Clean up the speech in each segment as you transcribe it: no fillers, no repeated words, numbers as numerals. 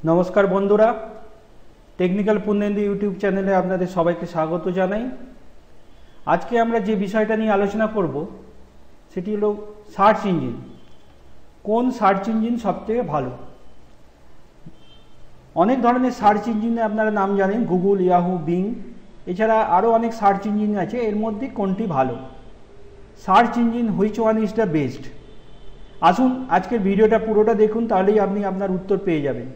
নমস্কার বন্ধুরা, technical Purnendu YouTube চ্যানেলে আপনাদের সবাইকে স্বাগত জানাই। আজকে আমরা যে বিষয়টা নিয়ে আলোচনা করব সেটি হলো সার্চ ইঞ্জিন। কোন সার্চ ইঞ্জিন সবথেকে ভালো? অনেক ধরনের সার্চ ইঞ্জিনে আপনারা নাম জানেন, গুগল, ইয়াহু, বিং, এছাড়া আরও অনেক সার্চ ইঞ্জিন আছে। এর মধ্যে কোনটি ভালো? Search engine which one is the best? আসুন আজকের ভিডিওটা পুরোটা দেখুন, তাহলেই আপনি আপনার উত্তর পেয়ে যাবেন।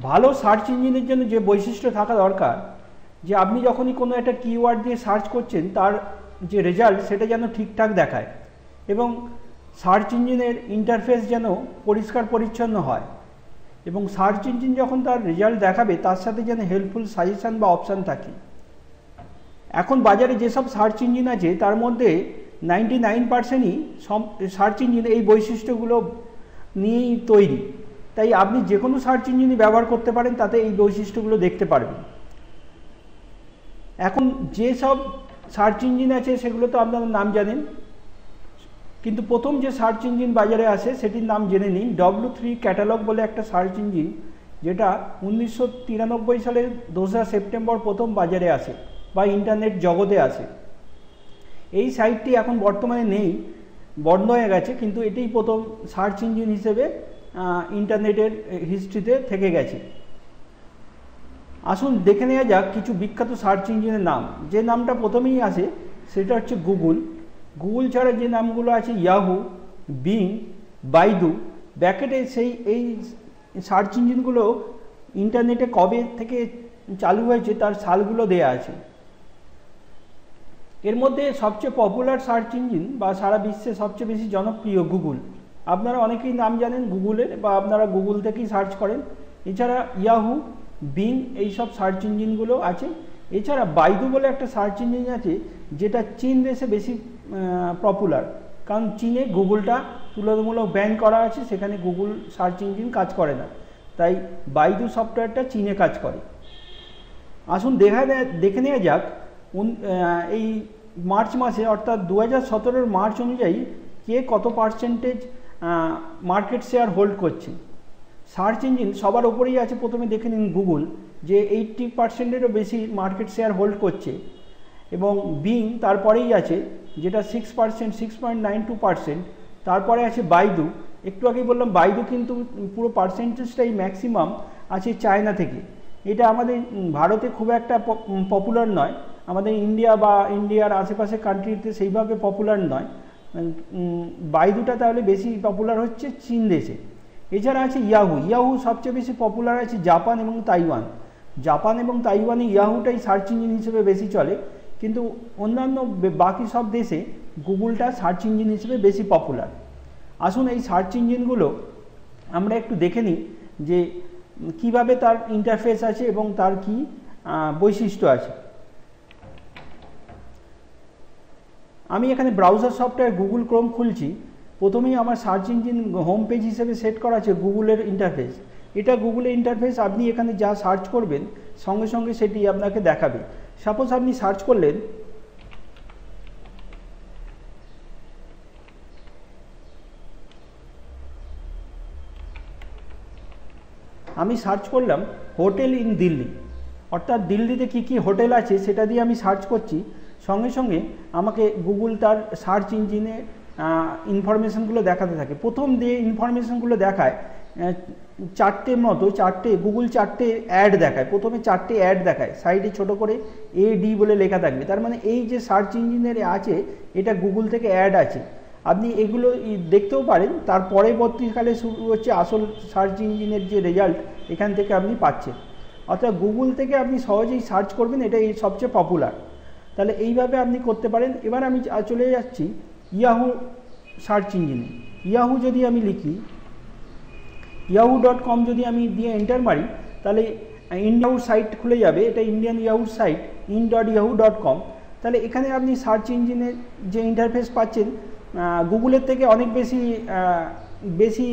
ভালো সার্চ ইঞ্জিনের জন্য যে বৈশিষ্ট্য থাকা দরকার, যে আপনি যখনই কোনো একটা কিওয়ার্ড দিয়ে সার্চ করছেন তার যে রেজাল্ট সেটা যেন ঠিকঠাক দেখায়, এবং সার্চ ইঞ্জিনের ইন্টারফেস যেন পরিষ্কার পরিচ্ছন্ন হয়, এবং সার্চ ইঞ্জিন যখন তার রেজাল্ট দেখাবে তার সাথে যেন হেল্পফুল সাজেশান বা অপশান থাকে। এখন বাজারে যেসব সার্চ ইঞ্জিন আছে তার মধ্যে 99%ই সার্চ ইঞ্জিন এই বৈশিষ্ট্যগুলো নিয়েই তৈরি। তাই আপনি যে কোনো সার্চ ইঞ্জিনই ব্যবহার করতে পারেন, তাতে এই বৈশিষ্ট্যগুলো দেখতে পারবেন। এখন যেসব সার্চ ইঞ্জিন আছে সেগুলো তো আপনারা নাম জানেন, কিন্তু প্রথম যে সার্চ ইঞ্জিন বাজারে আসে সেটির নাম জেনে নিন। W3 ক্যাটালগ বলে একটা সার্চ ইঞ্জিন, যেটা 1993 সালের 2রা সেপ্টেম্বর প্রথম বাজারে আসে বা ইন্টারনেট জগতে আসে। এই সাইটটি এখন বর্তমানে নেই, বন্ধ হয়ে গেছে, কিন্তু এটাই প্রথম সার্চ ইঞ্জিন হিসেবে ইন্টারনেটের হিস্ট্রিতে থেকে গেছে। আসুন দেখে নেওয়া যাক কিছু বিখ্যাত সার্চ ইঞ্জিনের নাম। যে নামটা প্রথমেই আসে সেটা হচ্ছে গুগল। গুগল ছাড়া যে নামগুলো আছে ইয়াহু, বিং, বাইদু, ব্র্যাকেটে এই সার্চ ইঞ্জিনগুলো ইন্টারনেটে কবে থেকে চালু হয়েছে তার সালগুলো দেয়া আছে। এর মধ্যে সবচেয়ে পপুলার সার্চ ইঞ্জিন বা সারা বিশ্বে সবচেয়ে বেশি জনপ্রিয় গুগল। আপনারা অনেকেই নাম জানেন গুগলের, বা আপনারা গুগল থেকেই সার্চ করেন। এছাড়া ইয়াহু, বিং এইসব সার্চ ইঞ্জিনগুলো আছে। এছাড়া বাইদু বলে একটা সার্চ ইঞ্জিন আছে, যেটা চীন দেশে বেশি পপুলার, কারণ চীনে গুগলটা তুলনামূলক ব্যান করা আছে, সেখানে গুগল সার্চ ইঞ্জিন কাজ করে না, তাই বাইদু সফটওয়্যারটা চীনে কাজ করে। আসুন দেখে নেওয়া যাক এই মার্চ মাসে, অর্থাৎ 2017 মার্চ অনুযায়ী কে কত পার্সেন্টেজ মার্কেট শেয়ার হোল্ড করছে। সার্চ ইঞ্জিন সবার ওপরেই আছে, প্রথমে দেখে নিন গুগল, যে 80%-এরও বেশি মার্কেট শেয়ার হোল্ড করছে, এবং বিং তারপরেই আছে, যেটা 6.92%। তারপরে আছে বাইদু। একটু আগেই বললাম বাইদু কিন্তু পুরো পার্সেন্টেজটাই ম্যাক্সিমাম আছে চায়না থেকে। এটা আমাদের ভারতে খুব একটা পপুলার নয়, আমাদের ইন্ডিয়া বা ইন্ডিয়ার আশেপাশে কান্ট্রিতে সেইভাবে পপুলার নয়। বাইদুটা তাহলে বেশি পপুলার হচ্ছে চীন দেশে। এছাড়া আছে ইয়াহু। ইয়াহু সবচেয়ে বেশি পপুলার আছে জাপান এবং তাইওয়ান। জাপান এবং তাইওয়ানে ইয়াহুটাই সার্চ ইঞ্জিন হিসেবে বেশি চলে, কিন্তু অন্যান্য বাকি সব দেশে গুগলটা সার্চ ইঞ্জিন হিসেবে বেশি পপুলার। আসুন এই সার্চ ইঞ্জিনগুলো আমরা একটু দেখে নিই যে কিভাবে তার ইন্টারফেস আছে এবং তার কি বৈশিষ্ট্য আছে। আমি এখানে ব্রাউজার সফটওয়্যার গুগল ক্রোম খুলছি। প্রথমেই আমার সার্চ ইঞ্জিন হোম পেজ হিসেবে সেট করা আছে গুগলের ইন্টারফেস। এটা গুগলের ইন্টারফেস। আপনি এখানে যা সার্চ করবেন সঙ্গে সঙ্গে সেটি আপনাকে দেখাবে। সাপোজ আপনি সার্চ করলেন আমি সার্চ করলাম হোটেল ইন দিল্লি, অর্থাৎ দিল্লিতে কি কি হোটেল আছে সেটা দিয়ে আমি সার্চ করছি। সঙ্গে সঙ্গে আমাকে গুগল তার সার্চ ইঞ্জিনে ইনফরমেশনগুলো দেখাতে থাকে। প্রথম যে ইনফরমেশনগুলো দেখায় গুগল চারটে অ্যাড দেখায়। প্রথমে 4টে অ্যাড দেখায়, সাইডে ছোট করে AD বলে লেখা থাকবে। তার মানে এই যে সার্চ ইঞ্জিনের আছে এটা গুগল থেকে অ্যাড আছে। আপনি এগুলো দেখতেও পারেন। তার পরবর্তীকালে শুরু হচ্ছে আসল সার্চ ইঞ্জিনের যে রেজাল্ট, এখান থেকে আপনি পাচ্ছেন। অর্থাৎ গুগল থেকে আপনি সহজেই সার্চ করবেন, এটা সবচেয়ে পপুলার। তাহলে এইভাবে আপনি করতে পারেন। এবার আমি চলে যাচ্ছি ইয়াহু সার্চ ইঞ্জিনে। ইয়াহু যদি আমি লিখি, yahoo.com যদি আমি দিয়ে এন্টার মারি, তাহলে ইন্ডিয়াহুর সাইট খুলে যাবে। এটা ইন্ডিয়ান ইয়াহুর সাইট in.yahoo.com। তাহলে এখানে আপনি সার্চ ইঞ্জিনের যে ইন্টারফেস পাচ্ছেন গুগলের থেকে অনেক বেশি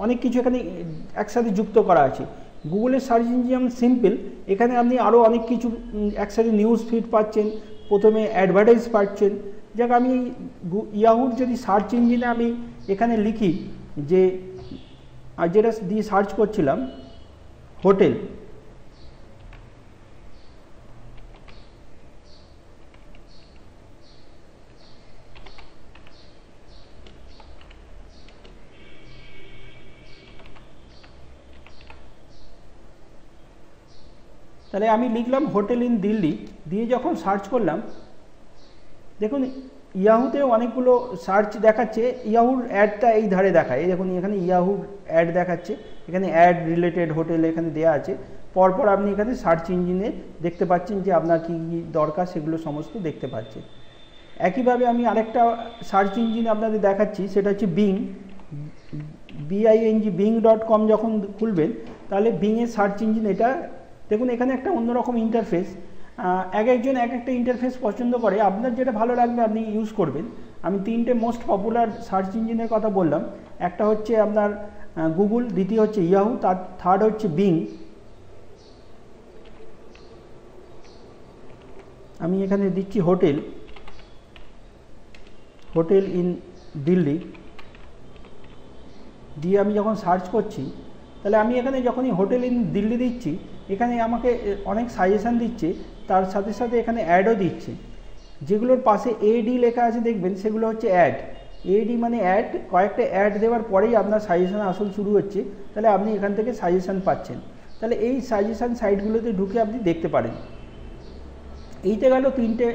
অনেক কিছু এখানে একসাথে যুক্ত করা আছে। গুগলের সার্চ ইঞ্জিন যেমন সিম্পল, এখানে আপনি আরও অনেক কিছু একসাথে নিউজ ফিড পাচ্ছেন, প্রথমে অ্যাডভার্টাইজ পাচ্ছেন। যাক, আমি ইয়াহুর যদি সার্চ ইঞ্জিনে আমি এখানে লিখি যে আর যেটা দিয়ে সার্চ করছিলাম হোটেল, তাহলে আমি লিখলাম হোটেল ইন দিল্লি, দিয়ে যখন সার্চ করলাম দেখুন ইয়াহুতেও অনেকগুলো সার্চ দেখাচ্ছে, ইয়াহুর অ্যাডটা এই ধারে দেখায়, এই দেখুন এখানে ইয়াহুর অ্যাড দেখাচ্ছে, এখানে অ্যাড রিলেটেড হোটেল এখানে দেওয়া আছে, পরপর আপনি এখানে সার্চ ইঞ্জিনে দেখতে পাচ্ছেন যে আপনার কী কী দরকার সেগুলো সমস্ত দেখতে পাচ্ছেন। একইভাবে আমি আরেকটা সার্চ ইঞ্জিন আপনাদের দেখাচ্ছি, সেটা হচ্ছে বিং, BING bing.com যখন খুলবেন তাহলে বিংয়ের সার্চ ইঞ্জিন এটা। দেখুন এখানে একটা অন্যরকম ইন্টারফেস, একজন এক একটা ইন্টারফেস পছন্দ করে, আপনার যেটা ভালো লাগবে আপনি ইউজ করবেন। আমি তিনটে মোস্ট পপুলার সার্চ ইঞ্জিনের কথা বললাম, একটা হচ্ছে আপনার গুগল, দ্বিতীয় হচ্ছে ইয়াহু, তার থার্ড হচ্ছে বিং। আমি এখানে দিচ্ছি হোটেল, হোটেল ইন দিল্লি, দিয়ে আমি যখন সার্চ করছি তাহলে আমি এখানে যখনই হোটেল ইন দিল্লি দিচ্ছি এখানে আমাকে অনেক সাজেশান দিচ্ছে, তার সাথে সাথে এখানে অ্যাডও দিচ্ছে। যেগুলোর পাশে AD লেখা আছে দেখবেন সেগুলো হচ্ছে অ্যাড, AD মানে অ্যাড, কয়েকটা অ্যাড দেওয়ার পরেই আপনার সাজেশান আসল শুরু হচ্ছে, তাহলে আপনি এখান থেকে সাজেশান পাচ্ছেন। তাহলে এই সাজেশান সাইটগুলোতে ঢুকে আপনি দেখতে পারেন। এইতে গেল তিনটে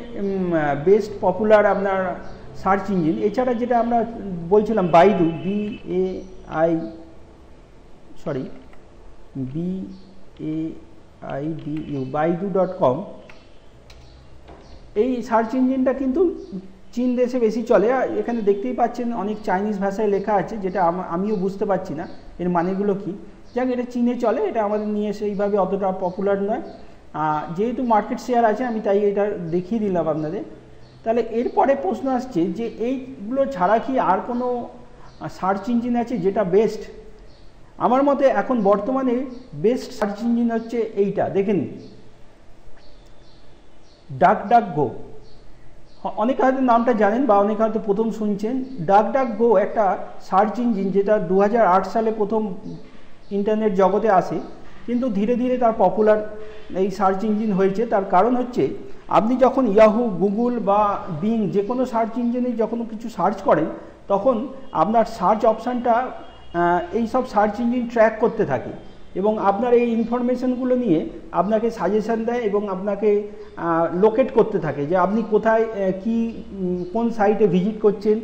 বেস্ট পপুলার আপনার সার্চ ইঞ্জিন। এছাড়া যেটা আমরা বলছিলাম বাইদু, BAIDU baidu.com, এই সার্চ ইঞ্জিনটা কিন্তু চীন দেশে বেশি চলে। এখানে দেখতেই পাচ্ছেন অনেক চাইনিজ ভাষায় লেখা আছে, যেটা আমিও বুঝতে পারছি না এর মানেগুলো কি। যাক, এটা চীনে চলে, এটা আমাদের নিয়ে সেইভাবে অতটা পপুলার নয়, যেহেতু মার্কেট শেয়ার আছে আমি তাই এটা দেখিয়ে দিলাম আপনাদের। তাহলে এরপরে প্রশ্ন আসছে যে এইগুলো ছাড়া কি আর কোনো সার্চ ইঞ্জিন আছে যেটা বেস্ট? আমার মতে এখন বর্তমানে বেস্ট সার্চ ইঞ্জিন হচ্ছে এইটা, দেখেন DuckDuckGo। অনেকে হয়তো নামটা জানেন বা অনেকে হয়তো প্রথম শুনছেন। DuckDuckGo একটা সার্চ ইঞ্জিন যেটা 2008 সালে প্রথম ইন্টারনেট জগতে আসে, কিন্তু ধীরে ধীরে তার পপুলার এই সার্চ ইঞ্জিন হয়েছে। তার কারণ হচ্ছে আপনি যখন ইয়াহু, গুগল বা বিং যে কোনো সার্চ ইঞ্জিনে যখন কিছু সার্চ করেন তখন আপনার সার্চ অপশানটা এই সব সার্চ ইঞ্জিন ট্র্যাক করতে থাকে এবং আপনার এই ইনফরমেশনগুলো নিয়ে আপনাকে সাজেশান দেয় এবং আপনাকে লোকেট করতে থাকে যে আপনি কোথায় কি কোন সাইটে ভিজিট করছেন,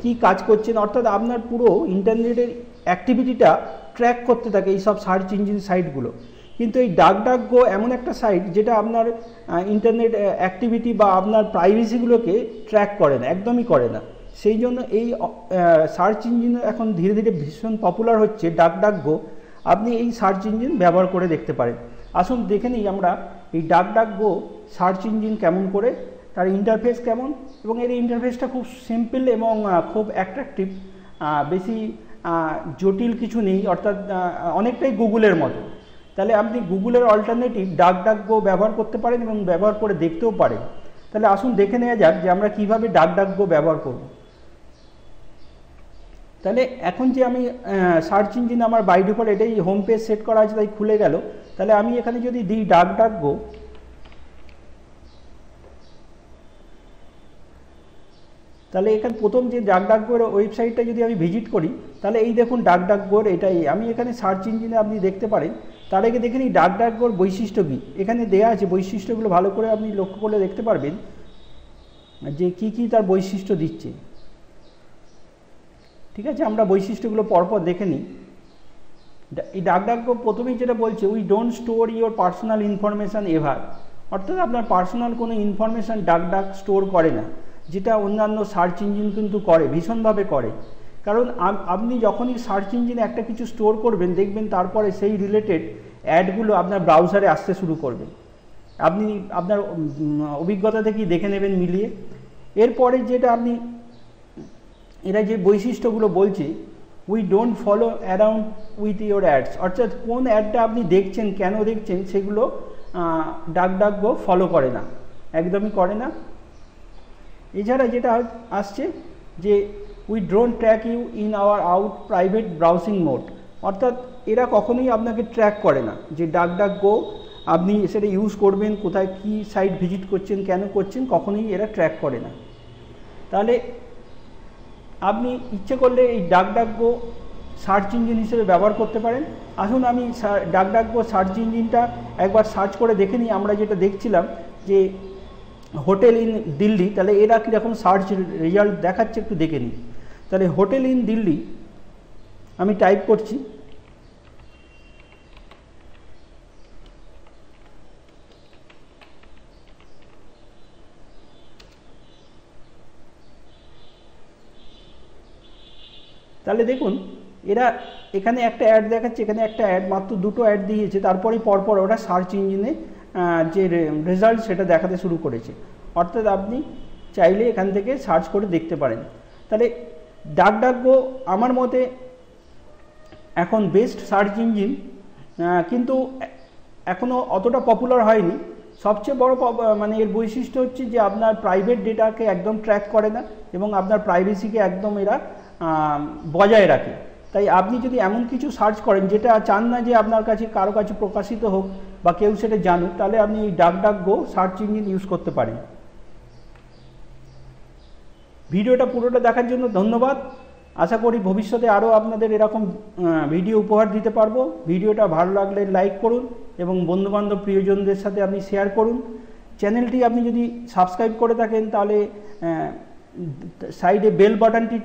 কি কাজ করছেন, অর্থাৎ আপনার পুরো ইন্টারনেটের অ্যাক্টিভিটিটা ট্র্যাক করতে থাকে এই সব সার্চ ইঞ্জিন সাইটগুলো। কিন্তু এই DuckDuckGo এমন একটা সাইট যেটা আপনার ইন্টারনেট অ্যাক্টিভিটি বা আপনার প্রাইভেসিগুলোকে ট্র্যাক করে না, একদমই করে না। সেই জন্য এই সার্চ ইঞ্জিন এখন ধীরে ধীরে ভীষণ পপুলার হচ্ছে DuckDuckGo। আপনি এই সার্চ ইঞ্জিন ব্যবহার করে দেখতে পারেন। আসুন দেখে নিই আমরা এই DuckDuckGo সার্চ ইঞ্জিন কেমন করে, তার ইন্টারফেস কেমন, এবং এর ইন্টারফেসটা খুব সিম্পল এবং খুব অ্যাট্রাকটিভ, বেশি জটিল কিছু নেই, অর্থাৎ অনেকটাই গুগলের মতো। তাহলে আপনি গুগলের অল্টারনেটিভ DuckDuckGo ব্যবহার করতে পারেন এবং ব্যবহার করে দেখতেও পারেন। তাহলে আসুন দেখে নেওয়া যাক যে আমরা কীভাবে DuckDuckGo ব্যবহার করব। তাহলে এখন যে আমি সার্চ ইঞ্জিন আমার বাই ডিফল্ট এটাই হোম পেজ সেট করা আছে তাই খুলে গেল। তাহলে আমি এখানে যদি দিই DuckDuckGo, তাহলে এখানে প্রথম যে DuckDuckGoর ওয়েবসাইটটা যদি আমি ভিজিট করি তাহলে এই দেখুন DuckDuckGoর এটাই। আমি এখানে সার্চ ইঞ্জিনে আপনি দেখতে পারেন, তার আগে দেখে নিই DuckDuckGoর বৈশিষ্ট্য কী। এখানে দেওয়া আছে বৈশিষ্ট্যগুলো, ভালো করে আপনি লক্ষ্য করলে দেখতে পারবেন যে কী কী তার বৈশিষ্ট্য দিচ্ছে। ঠিক আছে, আমরা বৈশিষ্ট্যগুলো পরপর দেখে নিই। এই DuckDuckGo প্রথমেই যেটা বলছে, we don't store your personal information ever, অর্থাৎ আপনার পার্সোনাল কোনো ইনফরমেশান DuckDuck স্টোর করে না, যেটা অন্যান্য সার্চ ইঞ্জিন কিন্তু করে, ভীষণভাবে করে। কারণ আপনি যখনই সার্চ ইঞ্জিনে একটা কিছু স্টোর করবেন দেখবেন তারপরে সেই রিলেটেড অ্যাডগুলো আপনার ব্রাউজারে আসতে শুরু করবে। আপনি আপনার অভিজ্ঞতা থেকেই দেখে নেবেন মিলিয়ে। এরপরে যেটা আপনি এরা যে বৈশিষ্ট্যগুলো বলছে, we don't follow around with your ads, অর্থাৎ কোন অ্যাডটা আপনি দেখছেন, কেন দেখছেন, সেগুলো DuckDuckGo ফলো করে না, একদমই করে না। এছাড়া যেটা আসছে যে we don't track you in our out private browsing mode, অর্থাৎ এরা কখনোই আপনাকে ট্র্যাক করে না যে DuckDuckGo আপনি সেটা ইউজ করবেন, কোথায় কি সাইট ভিজিট করছেন, কেন করছেন, কখনোই এরা ট্র্যাক করে না। তাহলে আপনি ইচ্ছে করলে এই DuckDuckGo সার্চ ইঞ্জিন হিসেবে ব্যবহার করতে পারেন। আসুন আমি DuckDuckGo সার্চ ইঞ্জিনটা একবার সার্চ করে দেখে নিই। আমরা যেটা দেখছিলাম যে হোটেল ইন দিল্লি, তাহলে এরা কীরকম সার্চ রেজাল্ট দেখাচ্ছে একটু দেখে নিই। তাহলে হোটেল ইন দিল্লি আমি টাইপ করছি, তাহলে দেখুন এরা এখানে একটা অ্যাড দেখাচ্ছে, এখানে একটা অ্যাড, মাত্র দুটো অ্যাড দিয়েছে, তারপরে পরপর ওরা সার্চ ইঞ্জিনে যে রেজাল্ট সেটা দেখাতে শুরু করেছে। অর্থাৎ আপনি চাইলে এখান থেকে সার্চ করে দেখতে পারেন। তাহলে DuckDuckGo আমার মতে এখন বেস্ট সার্চ ইঞ্জিন, কিন্তু এখনও অতটা পপুলার হয়নি। সবচেয়ে বড় মানে এর বৈশিষ্ট্য হচ্ছে যে আপনার প্রাইভেট ডেটাকে একদম ট্র্যাক করে না এবং আপনার প্রাইভেসিকে একদম এরা বজায় রাখে। তাই আপনি যদি এমন কিছু সার্চ করেন যেটা চান না যে আপনার কাছে কারো কাছে প্রকাশিত হোক বা কেউ সেটা জানুক, তাহলে আপনি এই DuckDuckGo সার্চ ইঞ্জিন ইউজ করতে পারেন। ভিডিওটা পুরোটা দেখার জন্য ধন্যবাদ। আশা করি ভবিষ্যতে আরও আপনাদের এরকম ভিডিও উপহার দিতে পারবো। ভিডিওটা ভালো লাগলে লাইক করুন এবং বন্ধুবান্ধব প্রিয়জনদের সাথে আপনি শেয়ার করুন। চ্যানেলটি আপনি যদি সাবস্ক্রাইব করে থাকেন তাহলে সাইডে বেল বাটনটি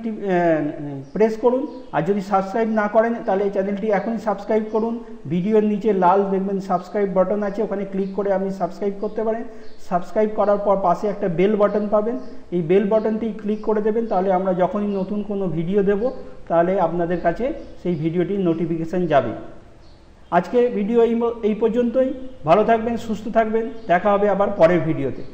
প্রেস করুন, আর যদি সাবস্ক্রাইব না করেন তাহলে এই চ্যানেলটি এখনই সাবস্ক্রাইব করুন। ভিডিওর নিচে লাল দেখবেন সাবস্ক্রাইব বাটন আছে, ওখানে ক্লিক করে আপনি সাবস্ক্রাইব করতে পারেন। সাবস্ক্রাইব করার পর পাশে একটা বেল বাটন পাবেন, এই বেল বাটনটি ক্লিক করে দেবেন, তাহলে আমরা যখনই নতুন কোনো ভিডিও দেব তাহলে আপনাদের কাছে সেই ভিডিওটির নোটিফিকেশান যাবে। আজকে ভিডিও এই পর্যন্তই। ভালো থাকবেন, সুস্থ থাকবেন, দেখা হবে আবার পরের ভিডিওতে।